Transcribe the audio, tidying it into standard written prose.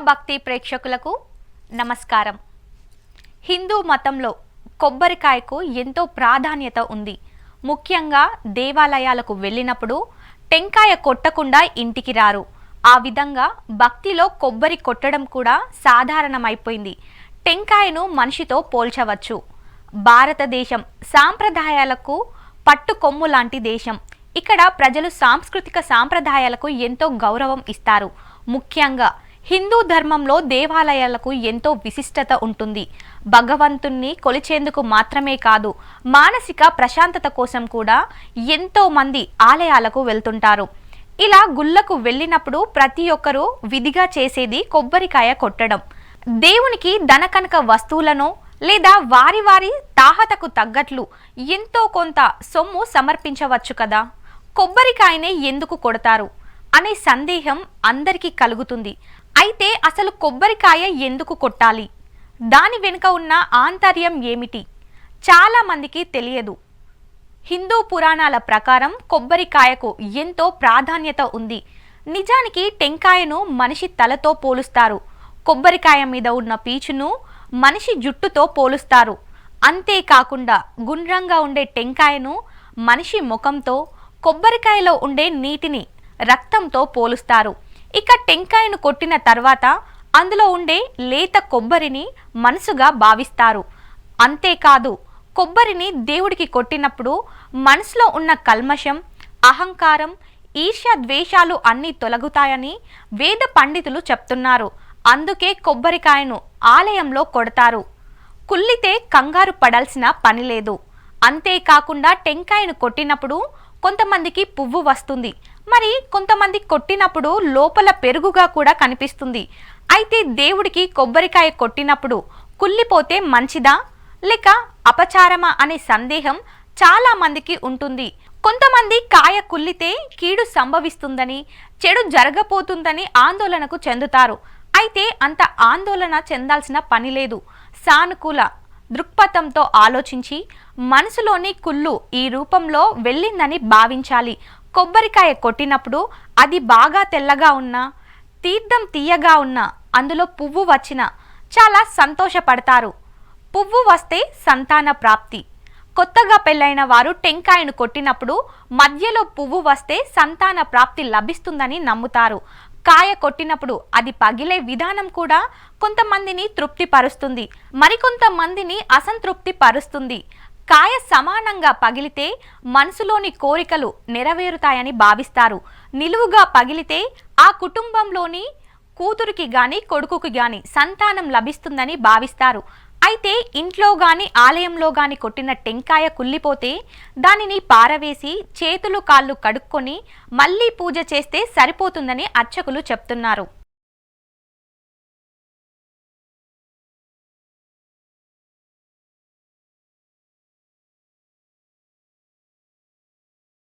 భక్తి ప్రేక్షకులకు నమస్కారం. హిందూ మతంలో కొబ్బరికాయకు ఎంతో ప్రాధాన్యత ఉంది. ముఖ్యంగా దేవాలయాలకు వెళ్ళినప్పుడు టెంకాయ కొట్టకుండా ఇంటికి రారు. ఆ విధంగా భక్తిలో కొబ్బరి కొట్టడం కూడా సాధారణమైపోయింది. టెంకాయను మనిషితో పోల్చవచ్చు. భారతదేశం సాంప్రదాయాలకు పట్టు కొమ్ము లాంటి దేశం. ఇక్కడ ప్రజలు సాంస్కృతిక సాంప్రదాయాలకు ఎంతో గౌరవం ఇస్తారు. ముఖ్యంగా హిందూ ధర్మంలో దేవాలయాలకు ఎంతో విశిష్టత ఉంటుంది. భగవంతుణ్ణి కొలిచేందుకు మాత్రమే కాదు, మానసిక ప్రశాంతత కోసం కూడా ఎంతో మంది ఆలయాలకు వెళ్తుంటారు. ఇలా గుళ్ళకు వెళ్ళినప్పుడు ప్రతి ఒక్కరూ విధిగా చేసేది కొబ్బరికాయ కొట్టడం. దేవునికి ధనకనక వస్తువులను లేదా వారి వారి తాహతకు తగ్గట్లు ఎంతో కొంత సొమ్ము సమర్పించవచ్చు కదా. కొబ్బరికాయనే ఎందుకు కొడతారు అనే సందేహం అందరికీ కలుగుతుంది. అయితే అసలు కొబ్బరికాయ ఎందుకు కొట్టాలి, దాని వెనుక ఉన్న ఆంతర్యం ఏమిటి, చాలా మందికి తెలియదు. హిందూ పురాణాల ప్రకారం కొబ్బరికాయకు ఎంతో ప్రాధాన్యత ఉంది. నిజానికి టెంకాయను మనిషి తలతో పోలుస్తారు. కొబ్బరికాయ మీద ఉన్న పీచును మనిషి జుట్టుతో పోలుస్తారు. అంతేకాకుండా గుండ్రంగా ఉండే టెంకాయను మనిషి ముఖంతో, కొబ్బరికాయలో ఉండే నీటిని రక్తంతో పోలుస్తారు. ఇక టెంకాయను కొట్టిన తర్వాత అందులో ఉండే లేత కొబ్బరిని మనసుగా భావిస్తారు. అంతేకాదు, కొబ్బరిని దేవుడికి కొట్టినప్పుడు మనసులో ఉన్న కల్మషం, అహంకారం, ఈర్ష్య, ద్వేషాలు అన్నీ తొలగుతాయని వేద పండితులు చెప్తున్నారు. అందుకే కొబ్బరికాయను ఆలయంలో కొడతారు. కుళ్ళితే కంగారు పడాల్సిన పని లేదు. అంతేకాకుండా టెంకాయను కొట్టినప్పుడు కొంతమందికి పువ్వు వస్తుంది, మరి కొంతమంది కొట్టినప్పుడు లోపల పెరుగుగా కూడా కనిపిస్తుంది. అయితే దేవుడికి కొబ్బరికాయ కొట్టినప్పుడు కుళ్ళిపోతే మంచిదా లేక అపచారమా అనే సందేహం చాలా మందికి ఉంటుంది. కొంతమంది కాయ కుళ్ళితే కీడు సంభవిస్తుందని, చెడు జరగబోతుందని ఆందోళనకు చెందుతారు. అయితే అంత ఆందోళన చెందాల్సిన పని లేదు. సానుకూల దృక్పథంతో ఆలోచించి మనసులోని కుళ్ళు ఈ రూపంలో వెళ్ళిందని భావించాలి. కొబ్బరికాయ కొట్టినప్పుడు అది బాగా తెల్లగా ఉన్నా, తీర్థం తీయగా ఉన్నా, అందులో పువ్వు వచ్చినా చాలా సంతోషపడతారు. పువ్వు వస్తే సంతాన ప్రాప్తి. కొత్తగా పెళ్ళైన వారు టెంకాయను కొట్టినప్పుడు మధ్యలో పువ్వు వస్తే సంతాన ప్రాప్తి లభిస్తుందని నమ్ముతారు. కాయ కొట్టినప్పుడు అది పగిలే విధానం కూడా కొంతమందిని తృప్తి పరుస్తుంది, మరికొంతమందిని అసంతృప్తి పరుస్తుంది. కాయ సమానంగా పగిలితే మనసులోని కోరికలు నెరవేరుతాయని భావిస్తారు. నిలువుగా పగిలితే ఆ కుటుంబంలోని కూతురికి గాని కొడుకుకి గాని సంతానం లభిస్తుందని భావిస్తారు. అయితే ఇంట్లో గాని ఆలయంలో గాని కొట్టిన టెంకాయ కుళ్ళిపోతే దానిని పారవేసి చేతులు కాళ్ళు కడుక్కొని మళ్ళీ పూజ చేస్తే సరిపోతుందని అర్చకులు చెప్తున్నారు.